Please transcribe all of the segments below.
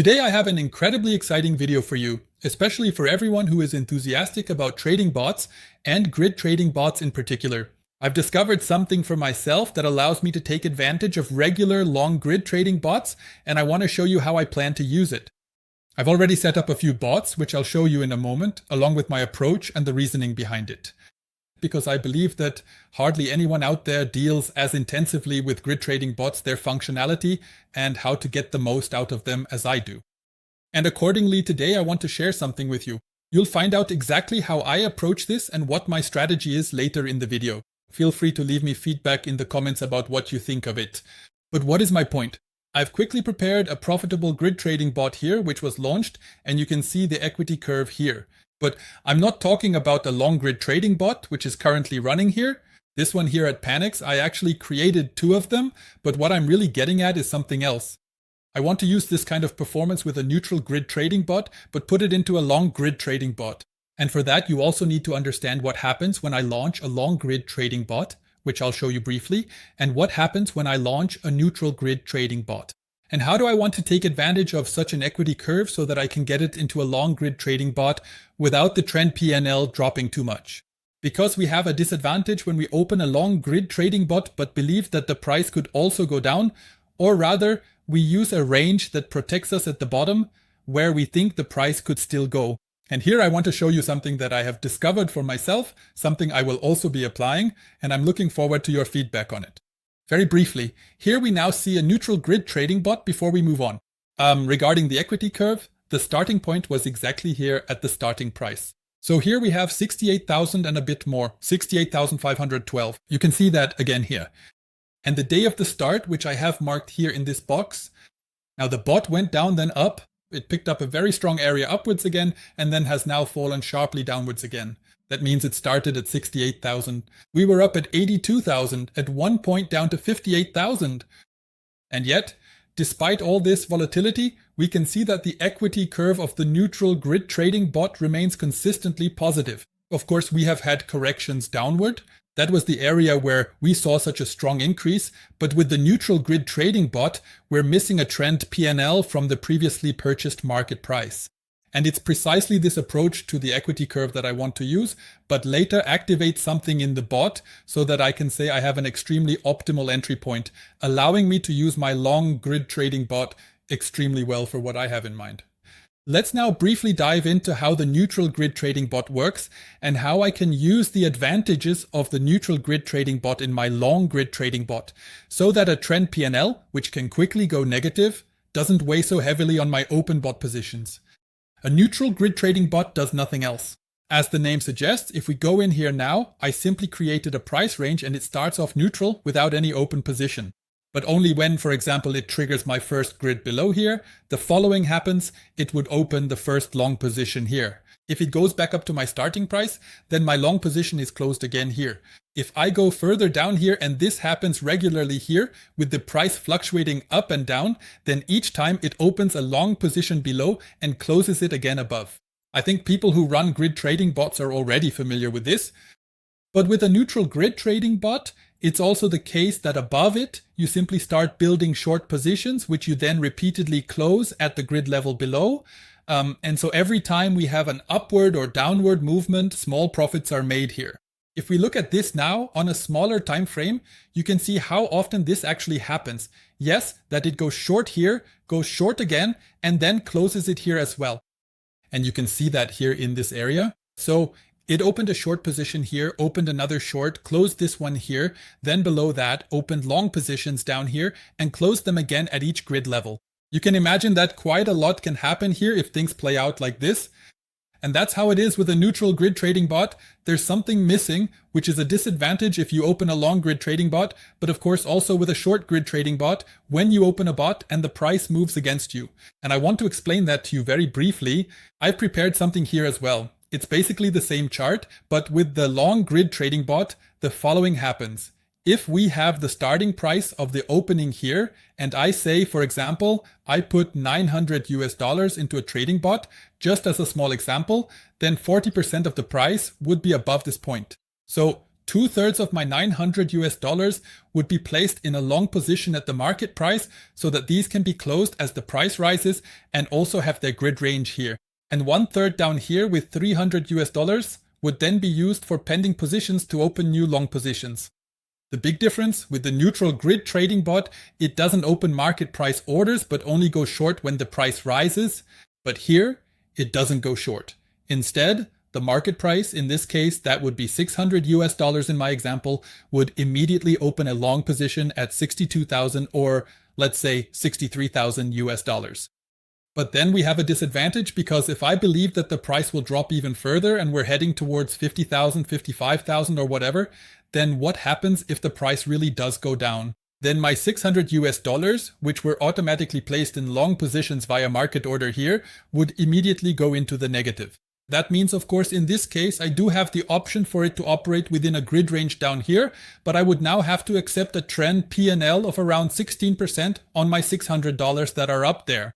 Today I have an incredibly exciting video for you, especially for everyone who is enthusiastic about trading bots and grid trading bots in particular. I've discovered something for myself that allows me to take advantage of regular long grid trading bots, and I want to show you how I plan to use it. I've already set up a few bots, which I'll show you in a moment, along with my approach and the reasoning behind it. Because I believe that hardly anyone out there deals as intensively with grid trading bots, their functionality, and how to get the most out of them as I do. And accordingly, today I want to share something with you. You'll find out exactly how I approach this and what my strategy is later in the video. Feel free to leave me feedback in the comments about what you think of it. But what is my point? I've quickly prepared a profitable grid trading bot here, which was launched, and you can see the equity curve here. But I'm not talking about a long grid trading bot, which is currently running here. This one here at PIONEX, I actually created 2 of them, but what I'm really getting at is something else. I want to use this kind of performance with a neutral grid trading bot, but put it into a long grid trading bot. And for that, you also need to understand what happens when I launch a long grid trading bot, which I'll show you briefly, and what happens when I launch a neutral grid trading bot. And how do I want to take advantage of such an equity curve so that I can get it into a long grid trading bot without the trend P&L dropping too much? Because we have a disadvantage when we open a long grid trading bot but believe that the price could also go down, or rather, we use a range that protects us at the bottom where we think the price could still go. And here I want to show you something that I have discovered for myself, something I will also be applying, and I'm looking forward to your feedback on it. Very briefly, here we now see a neutral grid trading bot before we move on. Regarding the equity curve, the starting point was exactly here at the starting price. So here we have 68,000 and a bit more, 68,512. You can see that again here. And the day of the start, which I have marked here in this box. Now the bot went down, then up. It picked up a very strong area upwards again, and then has now fallen sharply downwards again. That means it started at 68,000. We were up at 82,000, at one point down to 58,000. And yet, despite all this volatility, we can see that the equity curve of the neutral grid trading bot remains consistently positive. Of course, we have had corrections downward. That was the area where we saw such a strong increase. But with the neutral grid trading bot, we're missing a trend P&L from the previously purchased market price. And it's precisely this approach to the equity curve that I want to use, but later activate something in the bot so that I can say I have an extremely optimal entry point, allowing me to use my long grid trading bot extremely well for what I have in mind. Let's now briefly dive into how the neutral grid trading bot works and how I can use the advantages of the neutral grid trading bot in my long grid trading bot so that a trend P&L, which can quickly go negative, doesn't weigh so heavily on my open bot positions. A neutral grid trading bot does nothing else. As the name suggests, if we go in here now, I simply created a price range and it starts off neutral without any open position. But only when, for example, it triggers my first grid below here, the following happens, it would open the first long position here. If it goes back up to my starting price, then my long position is closed again here. If I go further down here and this happens regularly here with the price fluctuating up and down, then each time it opens a long position below and closes it again above. I think people who run grid trading bots are already familiar with this. But with a neutral grid trading bot, it's also the case that above it, you simply start building short positions, which you then repeatedly close at the grid level below. And so every time we have an upward or downward movement, small profits are made here. If we look at this now on a smaller time frame, you can see how often this actually happens. Yes, that it goes short here, goes short again, and then closes it here as well. And you can see that here in this area. So it opened a short position here, opened another short, closed this one here, then below that opened long positions down here and closed them again at each grid level. You can imagine that quite a lot can happen here if things play out like this. And that's how it is with a neutral grid trading bot. There's something missing, which is a disadvantage if you open a long grid trading bot, but of course also with a short grid trading bot when you open a bot and the price moves against you. And I want to explain that to you very briefly. I've prepared something here as well. It's basically the same chart, but with the long grid trading bot, the following happens. If we have the starting price of the opening here, and I say, for example, I put $900 into a trading bot, just as a small example, then 40% of the price would be above this point. So 2/3 of my 900 US dollars would be placed in a long position at the market price so that these can be closed as the price rises and also have their grid range here. And 1/3 down here with 300 US dollars would then be used for pending positions to open new long positions. The big difference with the neutral grid trading bot, it doesn't open market price orders but only go short when the price rises. But here, it doesn't go short. Instead, the market price, in this case, that would be 600 US dollars in my example, would immediately open a long position at 62,000 or let's say 63,000 US dollars. But then we have a disadvantage because if I believe that the price will drop even further and we're heading towards 50,000, 55,000 or whatever, then what happens if the price really does go down? Then my 600 US dollars, which were automatically placed in long positions via market order here, would immediately go into the negative. That means, of course, in this case, I do have the option for it to operate within a grid range down here, but I would now have to accept a trend P&L of around 16% on my $600 that are up there.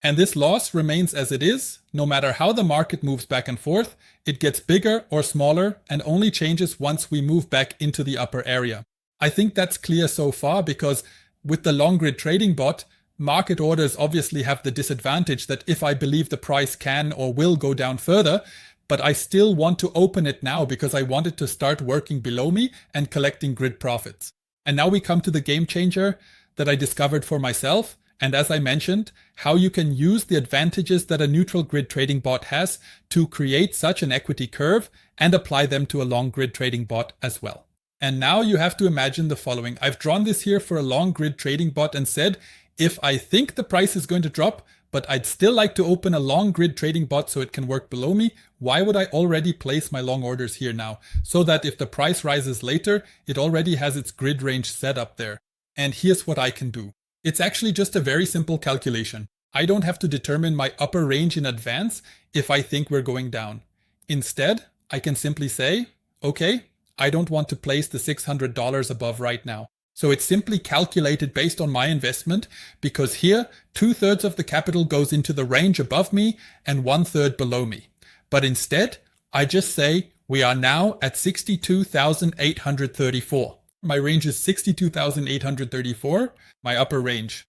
And this loss remains as it is, no matter how the market moves back and forth. It gets bigger or smaller and only changes once we move back into the upper area. I think that's clear so far because with the long grid trading bot, market orders obviously have the disadvantage that if I believe the price can or will go down further, but I still want to open it now because I want it to start working below me and collecting grid profits. And now we come to the game changer that I discovered for myself. And as I mentioned, how you can use the advantages that a neutral grid trading bot has to create such an equity curve and apply them to a long grid trading bot as well. And now you have to imagine the following. I've drawn this here for a long grid trading bot and said, if I think the price is going to drop, but I'd still like to open a long grid trading bot so it can work below me, why would I already place my long orders here now? So that if the price rises later, it already has its grid range set up there. And here's what I can do. It's actually just a very simple calculation. I don't have to determine my upper range in advance if I think we're going down. Instead, I can simply say, okay, I don't want to place the $600 above right now. So it's simply calculated based on my investment because here 2/3 of the capital goes into the range above me and 1/3 below me. But instead, I just say we are now at 62,834. My range is 62,834, my upper range.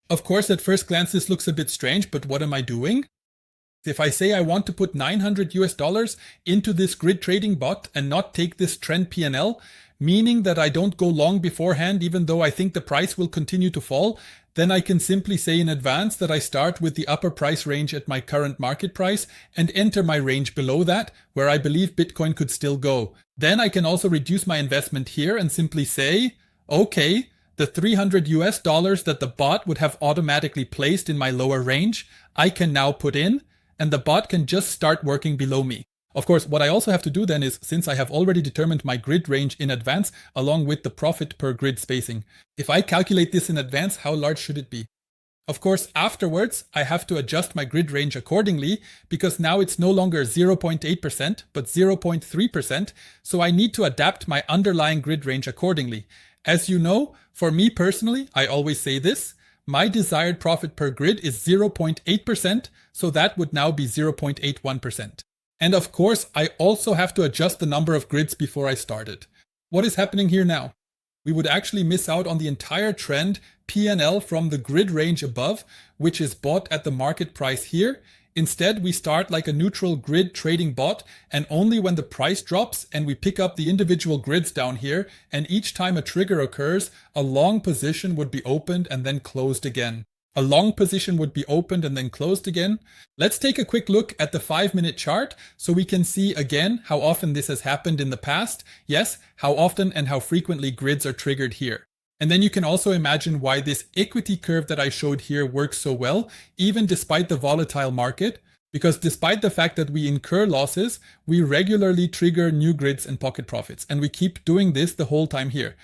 Of course, at first glance, this looks a bit strange, but what am I doing? If I say I want to put 900 US dollars into this grid trading bot and not take this trend P&L, meaning that I don't go long beforehand, even though I think the price will continue to fall, then I can simply say in advance that I start with the upper price range at my current market price and enter my range below that, where I believe Bitcoin could still go. Then I can also reduce my investment here and simply say, okay, the 300 US dollars that the bot would have automatically placed in my lower range, I can now put in, and the bot can just start working below me. Of course, what I also have to do then is, since I have already determined my grid range in advance, along with the profit per grid spacing, if I calculate this in advance, how large should it be? Of course, afterwards, I have to adjust my grid range accordingly, because now it's no longer 0.8%, but 0.3%, so I need to adapt my underlying grid range accordingly. As you know, for me personally, I always say this, my desired profit per grid is 0.8%, so that would now be 0.81%. And of course, I also have to adjust the number of grids before I started. What is happening here now? We would actually miss out on the entire trend P&L from the grid range above, which is bought at the market price here. Instead, we start like a neutral grid trading bot, and only when the price drops and we pick up the individual grids down here, and each time a trigger occurs, a long position would be opened and then closed again. A long position would be opened and then closed again. Let's take a quick look at the 5-minute chart so we can see again how often this has happened in the past. Yes, how often and how frequently grids are triggered here. And then you can also imagine why this equity curve that I showed here works so well, even despite the volatile market, because despite the fact that we incur losses, we regularly trigger new grids and pocket profits. And we keep doing this the whole time here.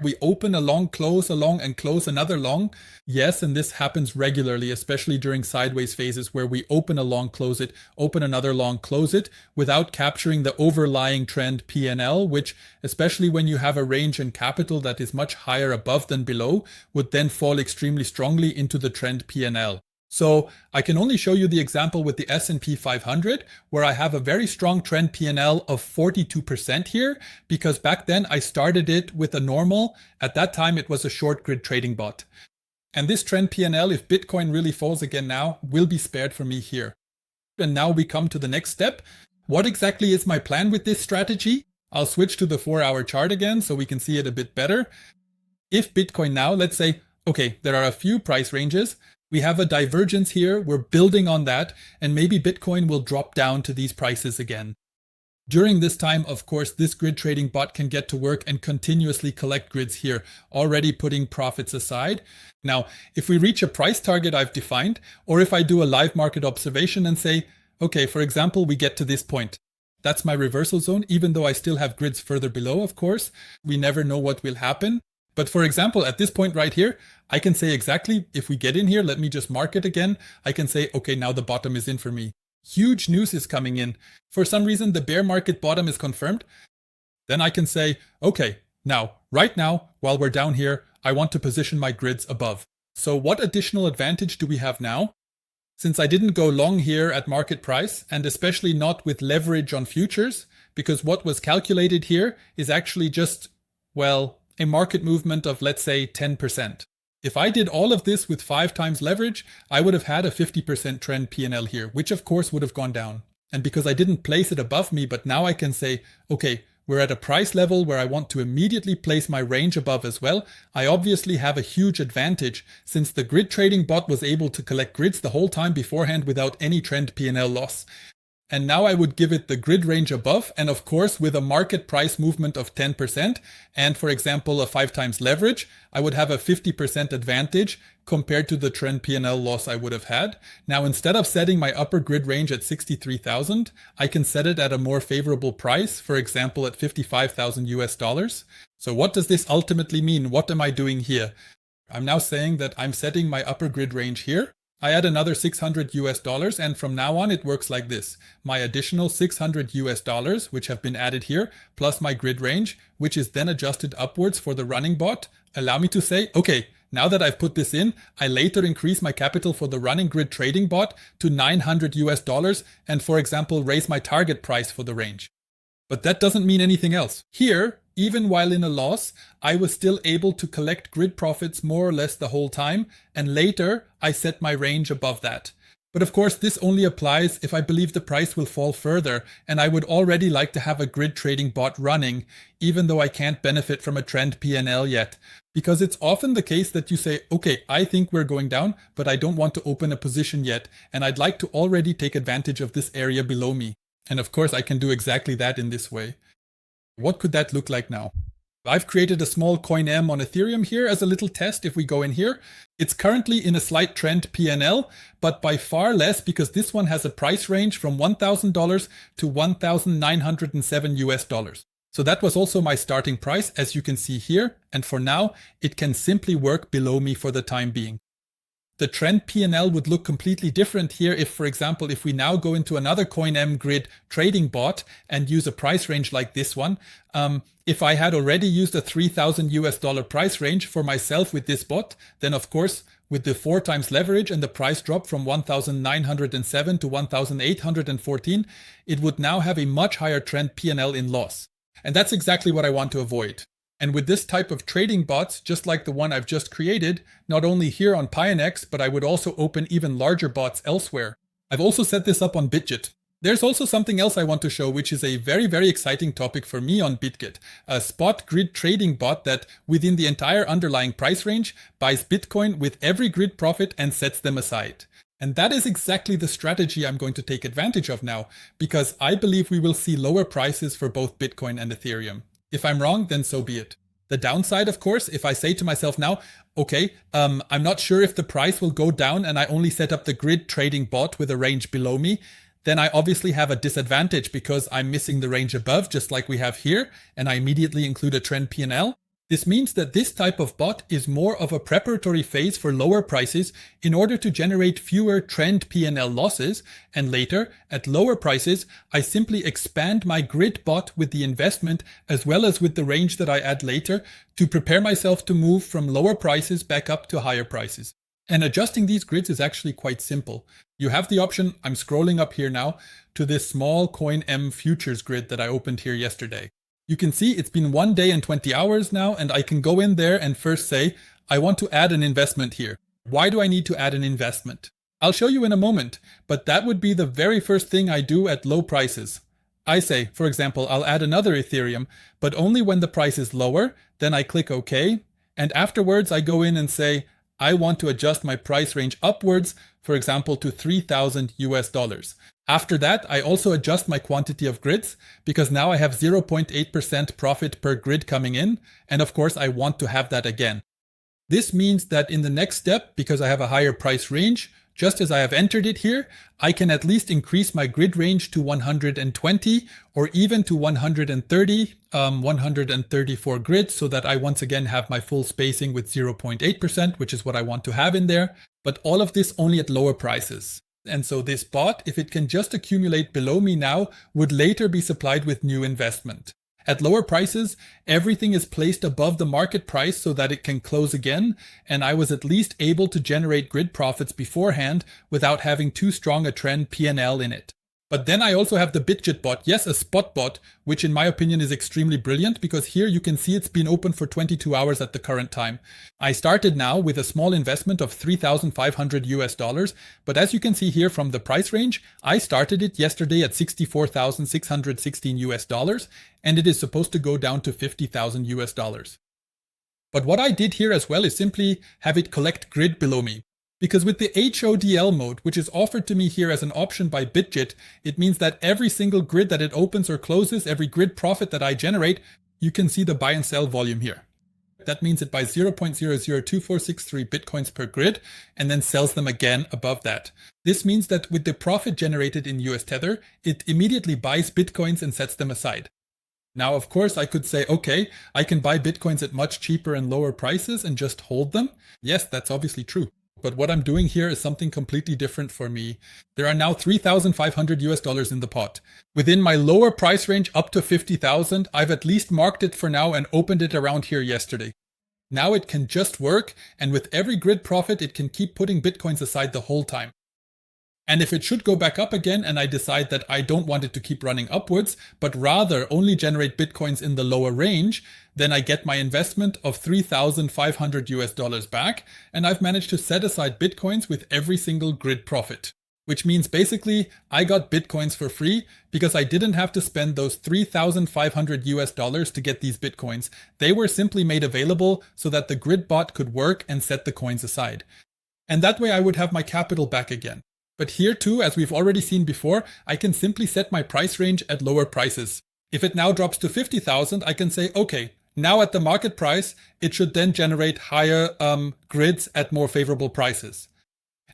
We open a long, close a long, and close another long. Yes, and this happens regularly, especially during sideways phases where we open a long, close it, open another long, close it, without capturing the overlying trend P&L, which, especially when you have a range in capital that is much higher above than below, would then fall extremely strongly into the trend P&L. So I can only show you the example with the S&P 500, where I have a very strong trend P&L of 42% here, because back then I started it with a normal. At that time, it was a short grid trading bot. And this trend P&L, if Bitcoin really falls again now, will be spared for me here. And now we come to the next step. What exactly is my plan with this strategy? I'll switch to the 4-hour chart again so we can see it a bit better. If Bitcoin now, let's say, okay, there are a few price ranges. We have a divergence here. We're building on that, and maybe Bitcoin will drop down to these prices again. During this time, of course, this grid trading bot can get to work and continuously collect grids here, already putting profits aside. Now, if we reach a price target I've defined, or if I do a live market observation and say, okay, for example, we get to this point. That's my reversal zone, even though I still have grids further below, of course. We never know what will happen. But for example, at this point right here, I can say exactly, if we get in here, let me just mark it again. I can say, okay, now the bottom is in for me. Huge news is coming in. For some reason, the bear market bottom is confirmed. Then I can say, okay, now, right now, while we're down here, I want to position my grids above. So what additional advantage do we have now? Since I didn't go long here at market price, and especially not with leverage on futures, because what was calculated here is actually just, well, a market movement of, let's say, 10%. If I did all of this with 5 times leverage, I would have had a 50% trend P&L here, which of course would have gone down. And because I didn't place it above me, but now I can say, okay, we're at a price level where I want to immediately place my range above as well. I obviously have a huge advantage since the grid trading bot was able to collect grids the whole time beforehand without any trend P&L loss. And now I would give it the grid range above, and of course with a market price movement of 10%, and for example a 5 times leverage, I would have a 50% advantage compared to the trend P&L loss I would have had. Now instead of setting my upper grid range at 63,000, I can set it at a more favorable price, for example at 55,000 US dollars. So what does this ultimately mean? What am I doing here? I'm now saying that I'm setting my upper grid range here. I add another 600 US dollars, and from now on it works like this. My additional 600 US dollars, which have been added here, plus my grid range, which is then adjusted upwards for the running bot, allow me to say, okay, now that I've put this in, I later increase my capital for the running grid trading bot to 900 US dollars and, for example, raise my target price for the range. But that doesn't mean anything else. Here, even while in a loss, I was still able to collect grid profits more or less the whole time, and later I set my range above that. But of course, this only applies if I believe the price will fall further, and I would already like to have a grid trading bot running, even though I can't benefit from a trend P&L yet. Because it's often the case that you say, okay, I think we're going down, but I don't want to open a position yet, and I'd like to already take advantage of this area below me. And of course, I can do exactly that in this way. What could that look like now? I've created a small coin M on Ethereum here as a little test if we go in here. It's currently in a slight trend P&L, but by far less because this one has a price range from $1,000 to 1,907 US dollars. So that was also my starting price, as you can see here. And for now, it can simply work below me for the time being. The trend P&L would look completely different here if, for example, if we now go into another CoinM grid trading bot and use a price range like this one, if I had already used a 3,000 US dollar price range for myself with this bot, then of course, with the 4 times leverage and the price drop from 1,907 to 1,814, it would now have a much higher trend P&L in loss. And that's exactly what I want to avoid. And with this type of trading bots, just like the one I've just created, not only here on PIONEX, but I would also open even larger bots elsewhere. I've also set this up on Bitget. There's also something else I want to show, which is a very, very exciting topic for me on Bitget. A spot grid trading bot that within the entire underlying price range buys Bitcoin with every grid profit and sets them aside. And that is exactly the strategy I'm going to take advantage of now, because I believe we will see lower prices for both Bitcoin and Ethereum. If I'm wrong, then so be it. The downside, of course, if I say to myself now, okay, I'm not sure if the price will go down and I only set up the grid trading bot with a range below me, then I obviously have a disadvantage because I'm missing the range above, just like we have here, and I immediately include a trend P&L. This means that this type of bot is more of a preparatory phase for lower prices in order to generate fewer trend P&L losses, and later, at lower prices, I simply expand my grid bot with the investment as well as with the range that I add later to prepare myself to move from lower prices back up to higher prices. And adjusting these grids is actually quite simple. You have the option, I'm scrolling up here now, to this small Coin M futures grid that I opened here yesterday. You can see it's been 1 day and 20 hours now, and I can go in there and first say, I want to add an investment here. Why do I need to add an investment? I'll show you in a moment, but that would be the very first thing I do at low prices. I say, for example, I'll add another Ethereum, but only when the price is lower, then I click OK, and afterwards I go in and say, I want to adjust my price range upwards, for example, to 3,000 US dollars. After that, I also adjust my quantity of grids, because now I have 0.8% profit per grid coming in, and of course I want to have that again. This means that in the next step, because I have a higher price range, just as I have entered it here, I can at least increase my grid range to 120 or even to 130, 134 grids, so that I once again have my full spacing with 0.8%, which is what I want to have in there. But all of this only at lower prices. And so this bot, if it can just accumulate below me now, would later be supplied with new investment. At lower prices, everything is placed above the market price so that it can close again, and I was at least able to generate grid profits beforehand without having too strong a trend P&L in it. But then I also have the Bitget bot, yes, a spot bot, which in my opinion is extremely brilliant, because here you can see it's been open for 22 hours at the current time. I started now with a small investment of 3,500 US dollars, but as you can see here from the price range, I started it yesterday at 64,616 US dollars, and it is supposed to go down to 50,000 US dollars. But what I did here as well is simply have it collect grid below me. Because with the HODL mode, which is offered to me here as an option by Bitget, it means that every single grid that it opens or closes, every grid profit that I generate, you can see the buy and sell volume here. That means it buys 0.002463 bitcoins per grid and then sells them again above that. This means that with the profit generated in US Tether, it immediately buys bitcoins and sets them aside. Now, of course, I could say, okay, I can buy bitcoins at much cheaper and lower prices and just hold them. Yes, that's obviously true. But what I'm doing here is something completely different for me. There are now 3,500 US dollars in the pot. Within my lower price range up to 50,000, I've at least marked it for now and opened it around here yesterday. Now it can just work, and with every grid profit, it can keep putting bitcoins aside the whole time. And if it should go back up again and I decide that I don't want it to keep running upwards, but rather only generate bitcoins in the lower range, then I get my investment of 3,500 US dollars back, and I've managed to set aside bitcoins with every single grid profit. Which means basically I got bitcoins for free because I didn't have to spend those 3,500 US dollars to get these bitcoins. They were simply made available so that the grid bot could work and set the coins aside. And that way I would have my capital back again. But here too, as we've already seen before, I can simply set my price range at lower prices. If it now drops to 50,000, I can say, okay, now at the market price, it should then generate higher grids at more favorable prices.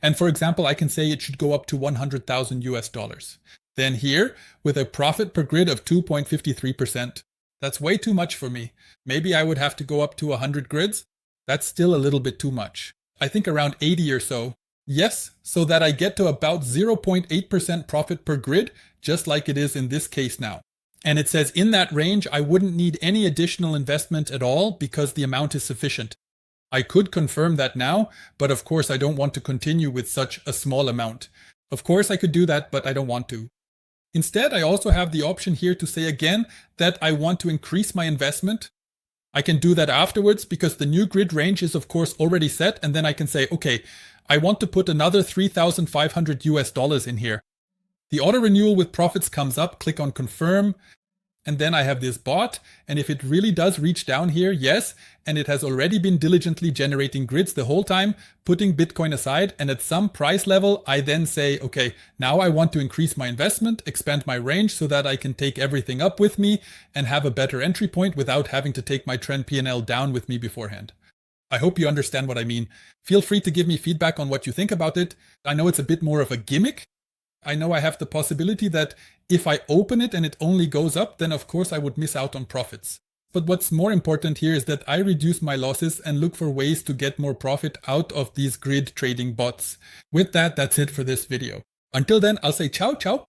And for example, I can say it should go up to 100,000 US dollars. Then here, with a profit per grid of 2.53%. That's way too much for me. Maybe I would have to go up to 100 grids. That's still a little bit too much. I think around 80 or so. Yes, so that I get to about 0.8% profit per grid, just like it is in this case now. And it says in that range, I wouldn't need any additional investment at all because the amount is sufficient. I could confirm that now, but of course I don't want to continue with such a small amount. Of course I could do that, but I don't want to. Instead, I also have the option here to say again that I want to increase my investment. I can do that afterwards because the new grid range is of course already set, and then I can say, okay, I want to put another 3,500 US dollars in here. The auto renewal with profits comes up, click on confirm, and then I have this bot, and if it really does reach down here, yes, and it has already been diligently generating grids the whole time, putting Bitcoin aside, and at some price level, I then say, okay, now I want to increase my investment, expand my range so that I can take everything up with me and have a better entry point without having to take my trend P&L down with me beforehand. I hope you understand what I mean. Feel free to give me feedback on what you think about it. I know it's a bit more of a gimmick. I know I have the possibility that if I open it and it only goes up, then of course I would miss out on profits. But what's more important here is that I reduce my losses and look for ways to get more profit out of these grid trading bots. With that, that's it for this video. Until then, I'll say ciao, ciao.